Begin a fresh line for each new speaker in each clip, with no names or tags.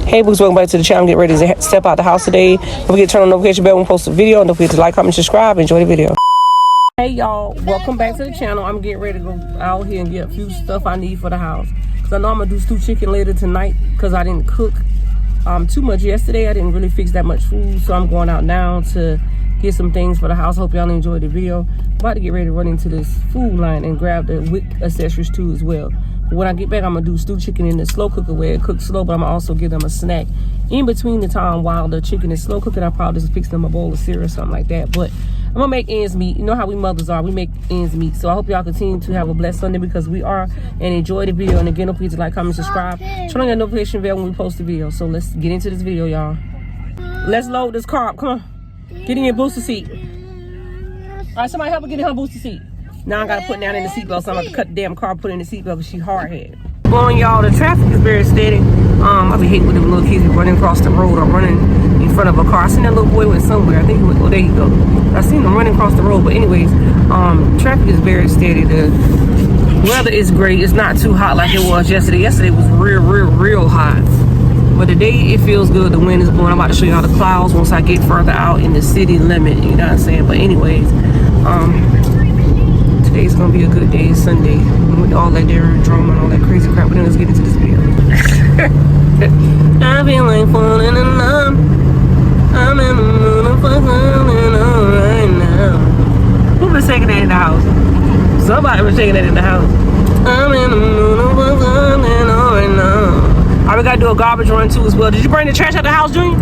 Hey books, welcome back to the channel. I'm getting ready to step out the house today. Don't forget to turn on the notification bell when we post a video. And don't forget to like, comment, subscribe. Enjoy the video. Hey y'all, welcome back to the channel. I'm getting ready to go out here and get a few stuff I need for the house. Because I know I'm going to do stew chicken later tonight because I didn't cook too much yesterday. I didn't really fix that much food. So I'm going out now to get some things for the house. Hope y'all enjoyed the video. I'm about to get ready to run into this food line and grab the wick accessories too as well. When I get back, I'm going to do stew chicken in the slow cooker where it cooks slow, but I'm going to also give them a snack. In between the time while the chicken is slow cooking, I'll probably just fix them a bowl of cereal or something like that. But I'm going to make ends meet. You know how we mothers are. We make ends meet. So I hope y'all continue to have a blessed Sunday because we are. And enjoy the video. And again, don't forget to like, comment, subscribe. Turn on that notification bell when we post the video. So let's get into this video, y'all. Let's load this car up. Come on. Get in your booster seat. All right, somebody help her get in her booster seat. Now I gotta put down in the seatbelt, so I'm gonna cut the damn car, put in the seatbelt because she hard-headed. Going, y'all, the traffic is very steady. I be hating with them little kids running across the road or running in front of a car. I seen that little boy went somewhere. I think he went, oh, there you go. I seen him running across the road. But anyways, traffic is very steady. The weather is great. It's not too hot like it was yesterday. Yesterday was real hot. But today it feels good. The wind is blowing. I'm about to show y'all the clouds once I get further out in the city limit. You know what I'm saying? But anyways, today's gonna be a good day. It's Sunday with all that there drama and all that crazy crap. But then let's get into this video. I feel like falling in love. I'm in the mood for falling right now. Who been singing that in the house? Somebody was singing that in the house. I'm in the mood for falling right now. I gotta do a garbage run too as well. Did you bring the trash out the house, Junior?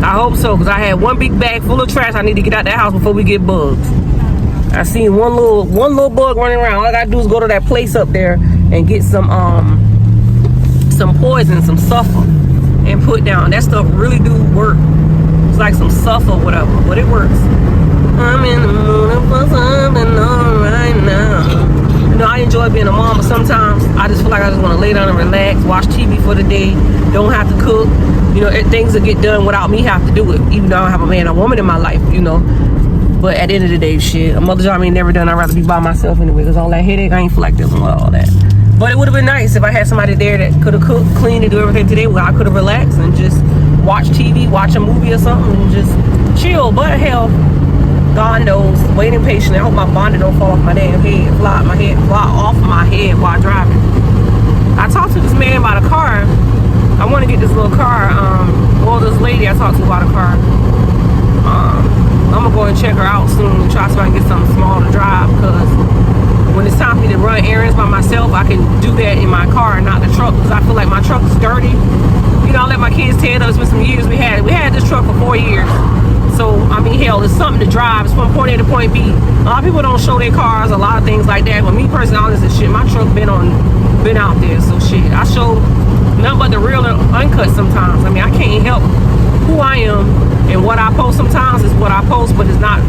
I hope so, because I had one big bag full of trash I need to get out that house before we get bugs. I seen one little bug running around. All I gotta do is go to that place up there and get some poison, some sulfur, and put down. That stuff really do work. It's like some sulfur or whatever, but it works. I'm in the mood for something right now. You know, I enjoy being a mom, but sometimes I just feel like I just want to lay down and relax, watch TV for the day, don't have to cook. You know, things will get done without me have to do it, even though I don't have a man or woman in my life, you know. But at the end of the day, shit, a mother job I ain't never done. I'd rather be by myself anyway, because all that headache, I ain't feel like dealing with all that. But it would have been nice if I had somebody there that could have cooked, cleaned, and do everything today where I could have relaxed and just watch TV, watch a movie or something, and just chill. But hell, God knows, waiting patiently. I hope my bonnet don't fall off my damn head, fly off my head while driving. I talked to this man about a car. I want to get this little car. Well, this lady I talked to about a car. I'm gonna go and check her out soon and try so I can get something small to drive, because when it's time for me to run errands by myself, I can do that in my car and not the truck, because I feel like my truck is dirty. You know, I let my kids tell us, it's been some years we had this truck for 4 years. So, I mean, hell, it's something to drive. It's from point A to point B. A lot of people don't show their cars, a lot of things like that. But me personally, honest as shit, my truck been out there. So shit, I show nothing but the real and uncut sometimes. I mean, I can't help who I am, and what I post sometimes is what I post, but it's not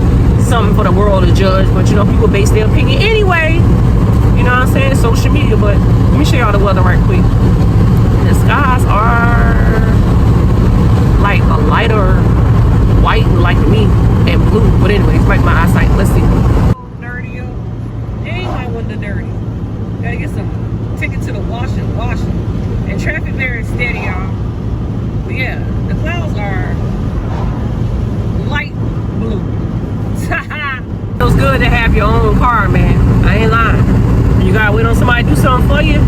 something for the world to judge. But you know, people base their opinion anyway. You know what I'm saying? Social media. But let me show y'all the weather right quick. The skies are like a lighter white, like me, and blue. But anyways, like my eyesight. Let's see. Dirty, yo. Ain't my window dirty. Gotta get some. Take it to the wash. And traffic there is steady, y'all. But yeah, the clouds are light blue. Feels good to have your own car, man. I ain't lying. You gotta wait on somebody to do something for you.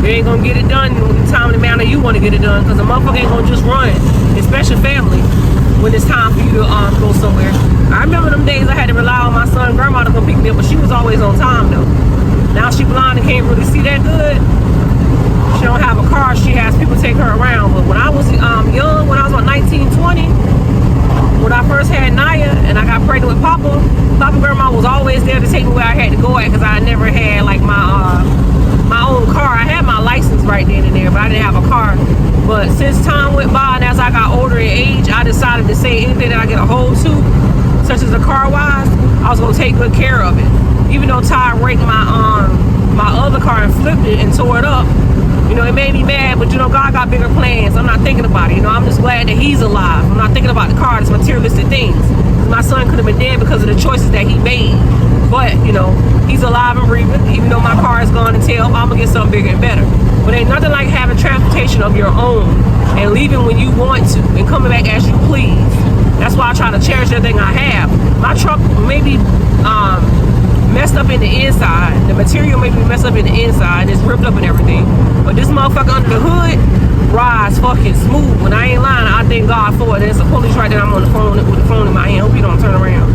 You ain't gonna get it done in the time and the manner you want to get it done, because a motherfucker ain't gonna just run, especially family, when it's time for you to go somewhere. I remember them days I had to rely on my son's grandma to come pick me up, but she was always on time though. Now she blind and can't really see that good. She don't have a car, she has people take her around. But when I was young, when I was about 19, 20, when I first had Naya and I got pregnant with Papa grandma was always there to take me where I had to go at, because I never had like my own car. I had my license right then and there, but I didn't have a car. But since time went by and as I got older in age, I decided to say anything that I get a hold to, such as a car wise, I was gonna take good care of it. Even though Ty wrecked my other car and flipped it and tore it up, you know, it made me mad, but you know, God got bigger plans. I'm not thinking about it. You know, I'm just glad that he's alive. I'm not thinking about the car, it's materialistic things. My son could have been dead because of the choices that he made. But, you know, he's alive and breathing. Even though my car is gone to tail, I'm gonna get something bigger and better. But ain't nothing like having transportation of your own and leaving when you want to and coming back as you please. That's why I try to cherish everything I have. My truck may be messed up in the inside. The material may be messed up in the inside. It's ripped up and everything. But this motherfucker under the hood rides fucking smooth. When I ain't lying, I thank God for it. There's a police right there. I'm on the phone with the phone in my hand. Hope you don't turn around.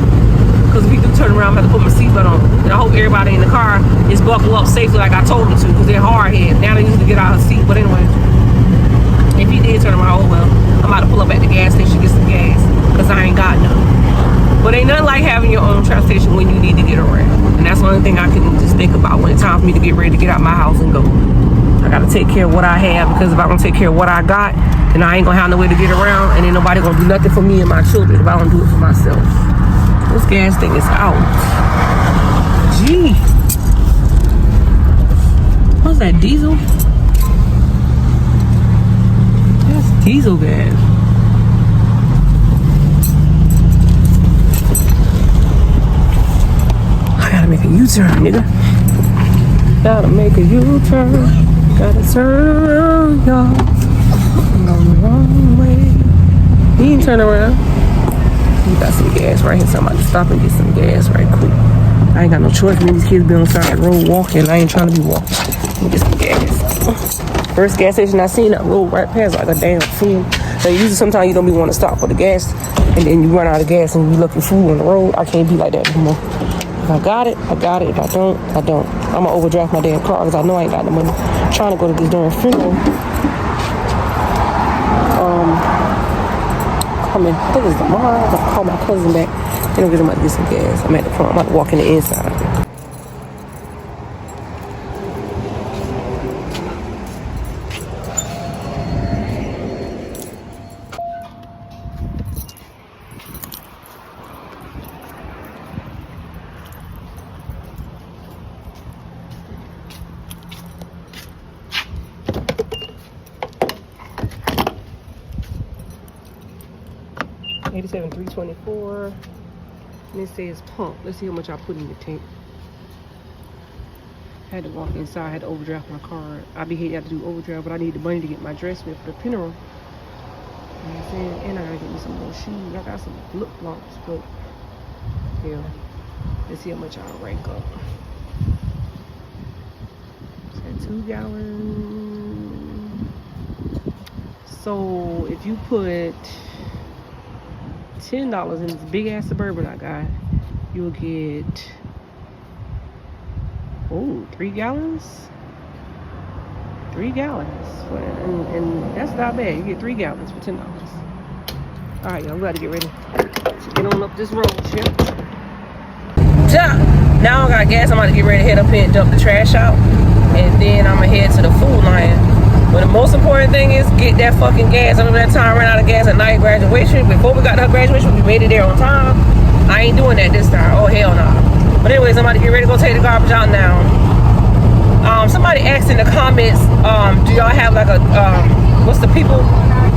Because if you do turn around, I'm going to have to put my seatbelt on. And I hope everybody in the car is buckled up safely like I told them to. Because they're hard head. Now they need to get out of the seat. But anyway, if he did turn around, oh well. I'm about to pull up at the gas station, get some gas. Because I ain't got none. But ain't nothing like having your own transportation when you need to get around. And that's the only thing I can just think about when it's time for me to get ready to get out my house and go. I gotta take care of what I have, because if I don't take care of what I got, then I ain't gonna have no way to get around, and ain't nobody gonna do nothing for me and my children if I don't do it for myself. This gas thing is out. Gee. What's that, diesel? That's diesel gas. Gotta make a U-turn, nigga. Gotta make a U-turn. Gotta turn around, y'all. I'm going the wrong way. He ain't turn around. We got some gas right here. Somebody stop and get some gas right quick. I ain't got no choice. Me and these kids be on the side of the road walking. I ain't trying to be walking. Let me get some gas. First gas station I seen, that road right past like a damn film. So usually sometimes you don't be want to stop for the gas, and then you run out of gas and you looking food on the road. I can't be like that no more. If I got it, I got it. If I don't, I don't. I'm gonna overdraft my damn car because I know I ain't got the money. I'm trying to go to this darn funeral. I think it's tomorrow. I'm gonna call my cousin back. Then I'm gonna get some gas. I'm at the front. I'm about to walk in the inside. 87,324. And it says pump. Let's see how much I put in the tank. I had to walk inside. I had to overdraft my card. I be hating to do overdraft, but I need the money to get my dress fit for the funeral. You know what I'm saying? And I gotta get me some more shoes. I got some flip flops, but yeah. Let's see how much I'll rank up. It's at 2 gallons. So if you put $10 in this big ass Suburban I got, you'll get 3 gallons. 3 gallons, and that's not bad. You get 3 gallons for $10. All right, y'all, we gotta get ready to get on up this road, shit. Now I got gas. I'm about to get ready to head up here and dump the trash out, and then I'm gonna head to the food line. But the most important thing is get that fucking gas. I remember that time I ran out of gas at night graduation. Before we got to her graduation, we made it there on time. I ain't doing that this time. Oh, hell no. Nah. But anyways, I'm about to get ready to go take the garbage out now. Somebody asked in the comments, do y'all have like a, what's the people,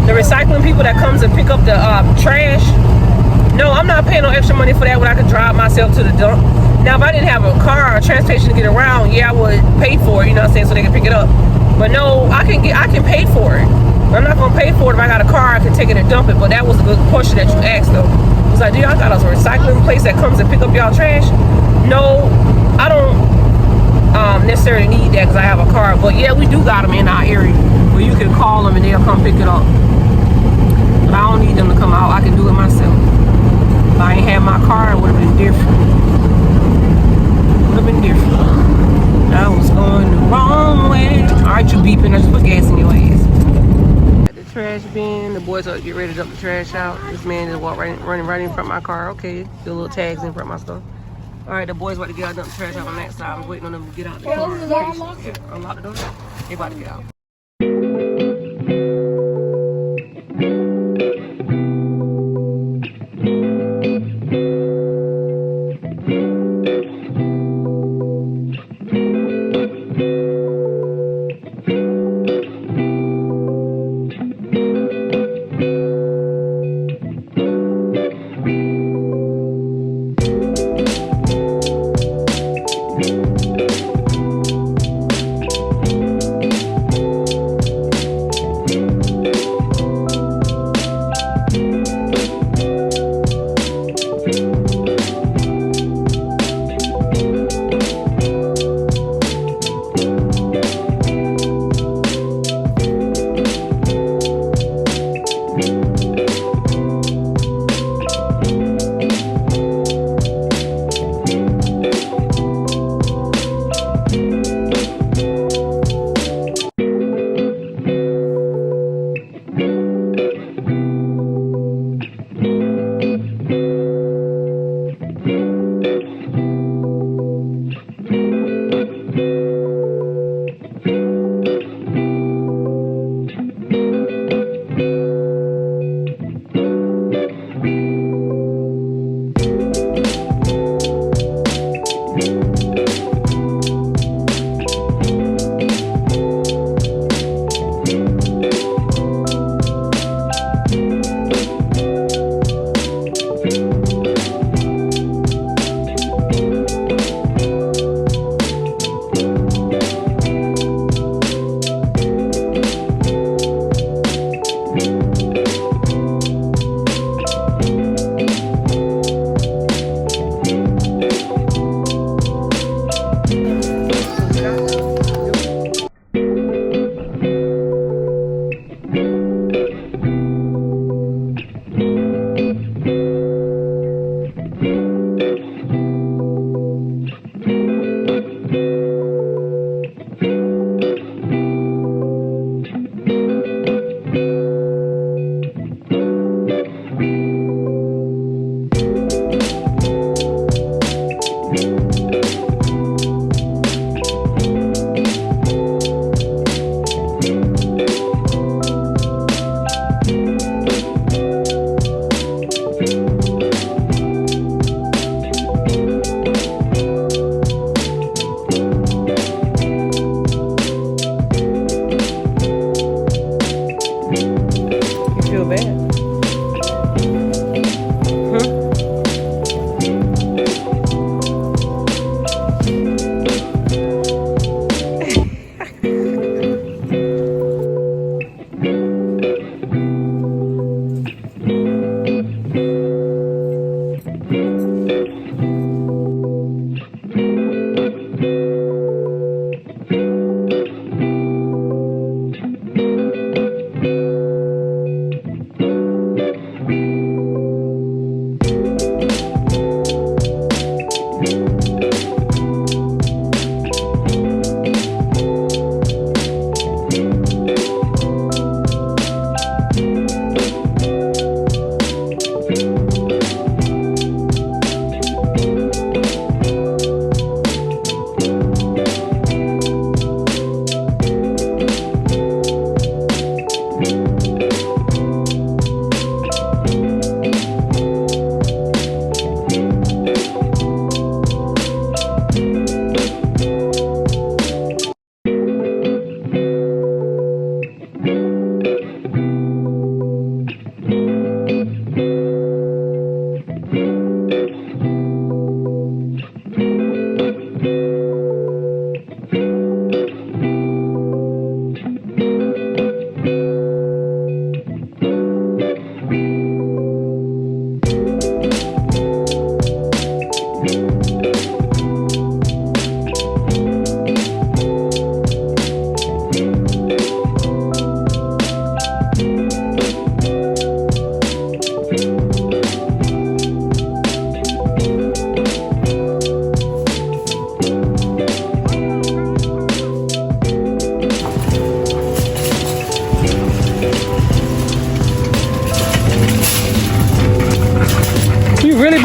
the recycling people that comes and pick up the trash? No, I'm not paying no extra money for that when I could drive myself to the dump. Now, if I didn't have a car or transportation to get around, yeah, I would pay for it, you know what I'm saying, so they can pick it up. But no, I can pay for it. I'm not gonna pay for it if I got a car. I can take it and dump it. But that was a good question that you asked, though. It's like, do y'all got a recycling place that comes and pick up y'all trash? No, I don't necessarily need that because I have a car. But yeah, we do got them in our area where you can call them and they'll come pick it up. But I don't need them to come out. I can do it myself. If I ain't had my car, it would have been different. Would have been different. I was going the wrong way. Alright, you beeping. I just put gas in your ass. At the trash bin, the boys are to get ready to dump the trash out. This man just running right in front of my car. Okay, the little tags in front of my stuff. Alright, the boys about to get out and dump the trash out on that side. I'm waiting on them to get out the car. Yeah, unlock the door. They about to get out.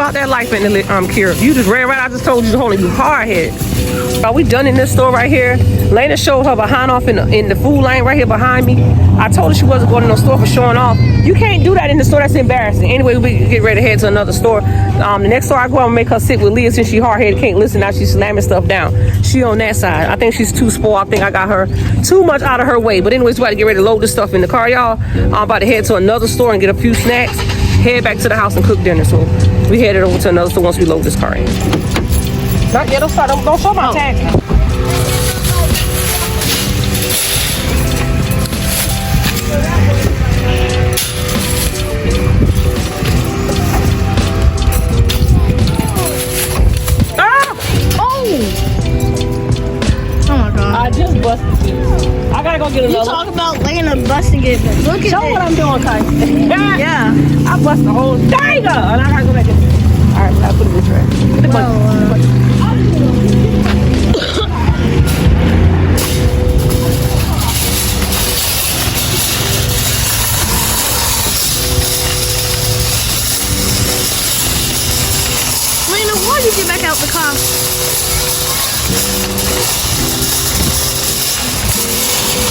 about that life in the Kira. You just ran right. I just told you to hold you hard head. Are we done in this store right here? Lena showed her behind off in the food lane right here behind me. I told her she wasn't going to no store for showing off. You can't do that in the store. That's embarrassing. Anyway, we get ready to head to another store. The next store I go, I'm gonna make her sit with Leah since she hard headed, can't listen. Now she's slamming stuff down. She on that side. I think she's too spoiled. I think I got her too much out of her way. But anyways, we about to get ready to load this stuff in the car, y'all. I'm about to head to another store and get a few snacks. Head back to the house and cook dinner. So we headed over to another store once we load this car in. Not yet. Don't show my tag. I just busted it. I gotta go get another.
You talk about laying a busting it. Look at
Show what I'm doing, Kai.
Yeah.
I bust the whole thing up, and I gotta go back and. All right, I put it in the trash.
Lena, why did you get back out the car?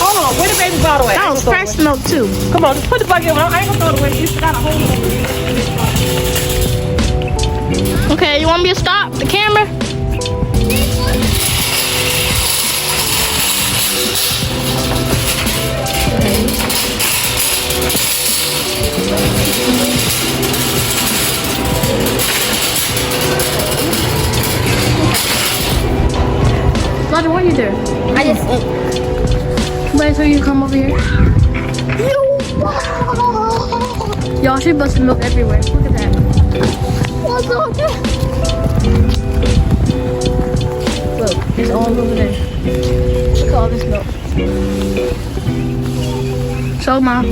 Hold on, where the baby bottle at?
That was fresh milk too.
Come on, just put the bucket in. I ain't gonna throw it away. You got a hold of it.
Okay, you want me to stop the camera? Roger, what are you doing? I just ate. Wait till you come over here. Y'all, she busted milk everywhere. Look at that. Look, it's all over there. Look at all this milk. So, Mom,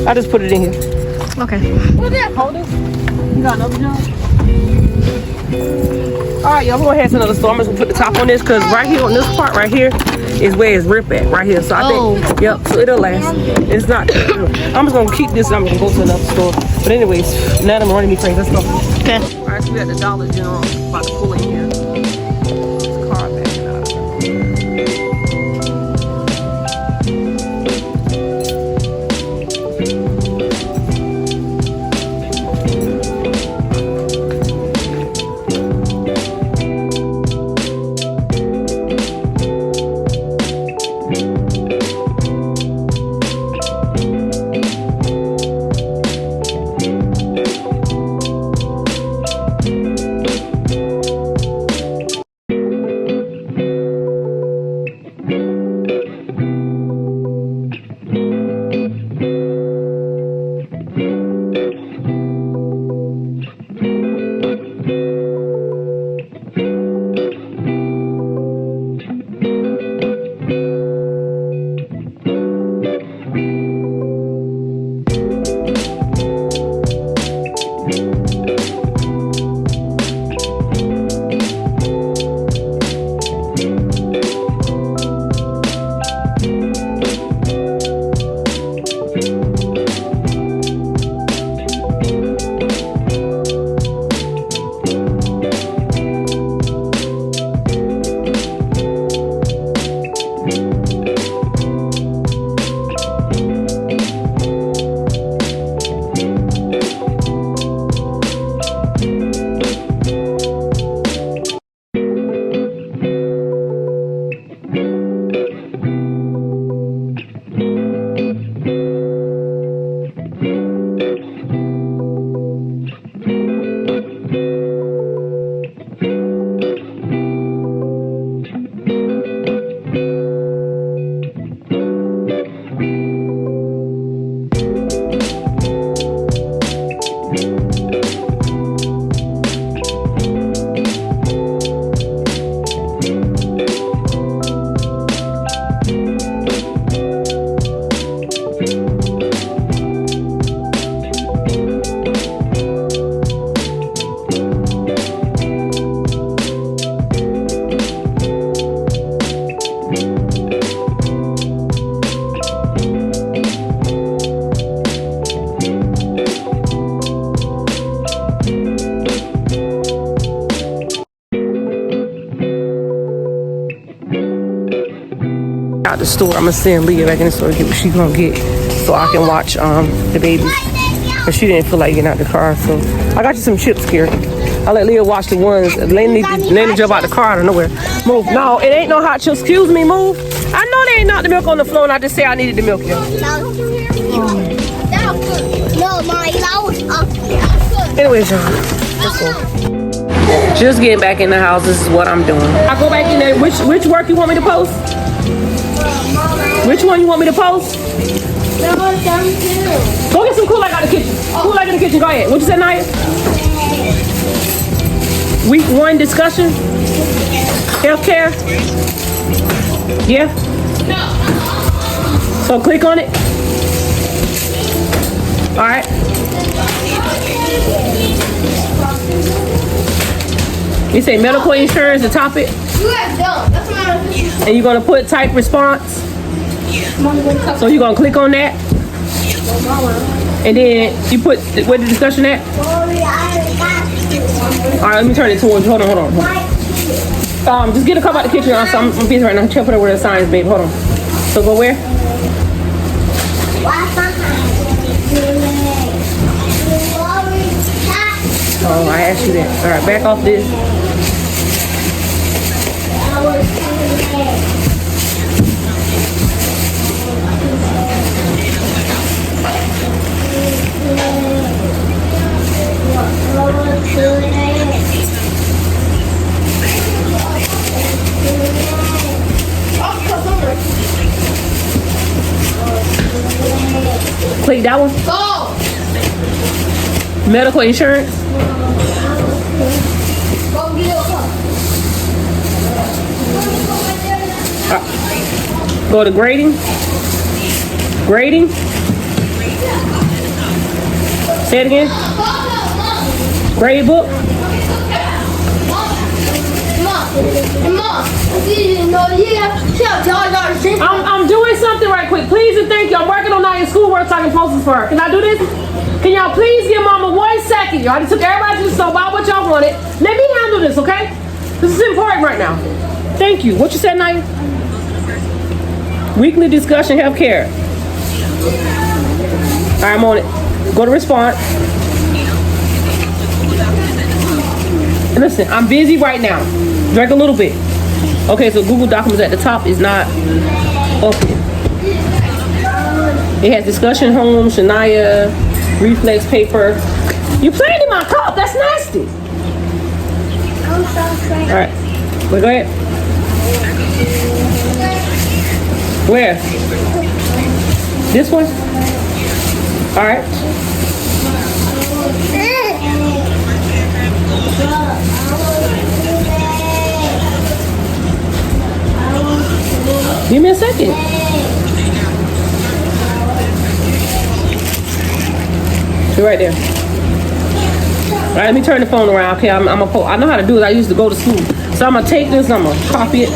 I just put it in here.
okay.
What's that? Hold it. You got another job? All right, y'all, we're gonna head to another store. I'm just gonna put the top on this because right here on this part right here is where it's ripped at, right here. So I think, yep, so it'll last. It's not, I'm just gonna keep this. I'm gonna go to another store. But anyways, now I'm running me crazy. Let's go.
Okay.
All right, so we at the Dollar General. About to pull in here. This car backing up. store. I'm gonna send Leah back in the store to get what she gonna get, so I can watch the babies. But she didn't feel like getting out the car, so I got you some chips here. I let Leah watch the ones. Lena jump out the car out of nowhere. Move. No, it ain't no hot chips. Excuse me, move. I know they ain't knocked the milk on the floor, and I just say I needed the milk here.
No, Mommy, that was up.
Anyways, y'all, let's go. Just getting back in the house. This is what I'm doing. I go back in there. Which work you want me to post? Which one you want me to post?
There was some too.
Go get some Kool-Aid out of the kitchen. Kool-Aid in the kitchen. Go ahead. What you said, Naya? Week 1 discussion. Healthcare. Yeah. So click on it. All right. You say medical insurance, the topic.
You guys don't. That's not official.
And you're gonna put type response. So you're gonna click on that. And then you put where the discussion at? All right, let me turn it towards you. Hold on. Just get a cup out the kitchen. I'm busy right now. Check it where the sign is, babe. Hold on. So go where? Oh, I asked you that. All right, back off this. Click that one.
Go.
Medical insurance.
Go get a cup.
Go to grading. Grading. Say it again. Grade book. I'm doing something right quick. Please and thank you. I'm working on Naya's schoolwork so I can post this for her. Can I do this? Can y'all please give Mama 1 second? Y'all just took everybody to the store, buy what y'all wanted. Let me handle this, okay? This is important right now. Thank you. What you said, Naya? Weekly discussion, healthcare. All right, I'm on it. Go to response. And listen, I'm busy right now. Drink a little bit. Okay, so Google Documents at the top is not open. It has discussion home, Shania, reflex paper. You playing in my cup. That's nasty.
I'm so sorry.
All right. Well, go ahead. Where? This one? All right. Give me a second. You're right there. All right, let me turn the phone around. Okay, I know how to do it. I used to go to school. So I'm gonna take this, I'm gonna copy it.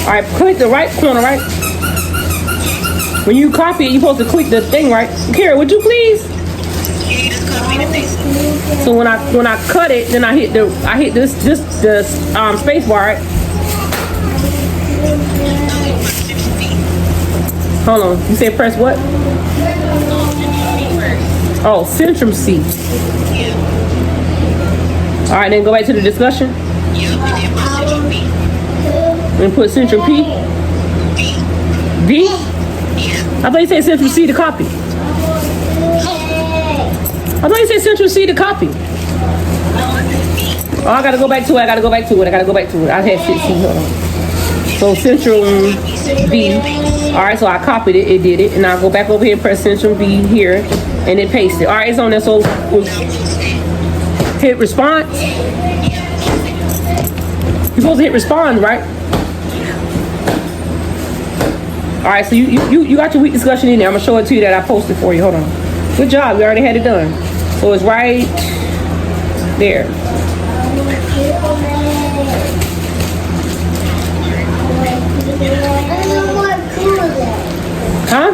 All right, click the right corner, right? When you copy it, you're supposed to click the thing, right? Kara, would you please? So when I cut it, then I hit this space bar, right? Hold on. You said press what? Oh, Centrum C. All right, then go back to the discussion. And put Centrum P. D? I thought you said Centrum C to copy. I thought you said Central C to copy. Oh, I gotta go back to it. I had 16. Hold on. So Central B. All right, so I copied it. It did it. And I'll go back over here and press Central B here. And then paste it. All right, it's on there. So hit response. You're supposed to hit respond, right? All right, so you got your week discussion in there. I'm gonna show it to you that I posted for you. Hold on. Good job. We already had it done. So it's right there. Huh?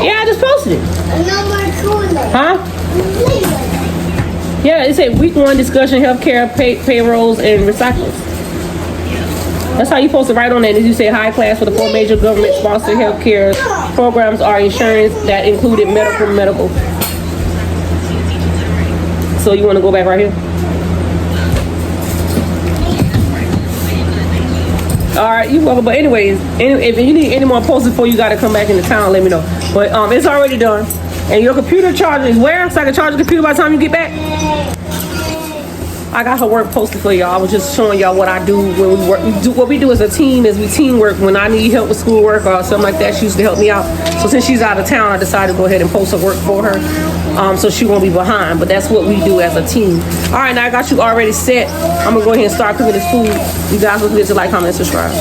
Yeah, I just posted it. Huh? Yeah, it said week 1 discussion, healthcare, payrolls, and recycles. That's how you supposed to write on that. As you say, high class for the 4 major government-sponsored healthcare programs are insurance that included medical. So you want to go back right here? All right, you welcome. But anyways, if you need any more posts before you got to come back into town, let me know. But it's already done. And your computer charger is where? So I can charge the computer by the time you get back? I got her work posted for y'all. I was just showing y'all what I do when we work. What we do as a team is we teamwork. When I need help with schoolwork or something like that, she used to help me out. So since she's out of town, I decided to go ahead and post her work for her, so she won't be behind. But that's what we do as a team. All right, now I got you already set. I'm gonna go ahead and start cooking this food. You guys don't forget to like, comment, and subscribe.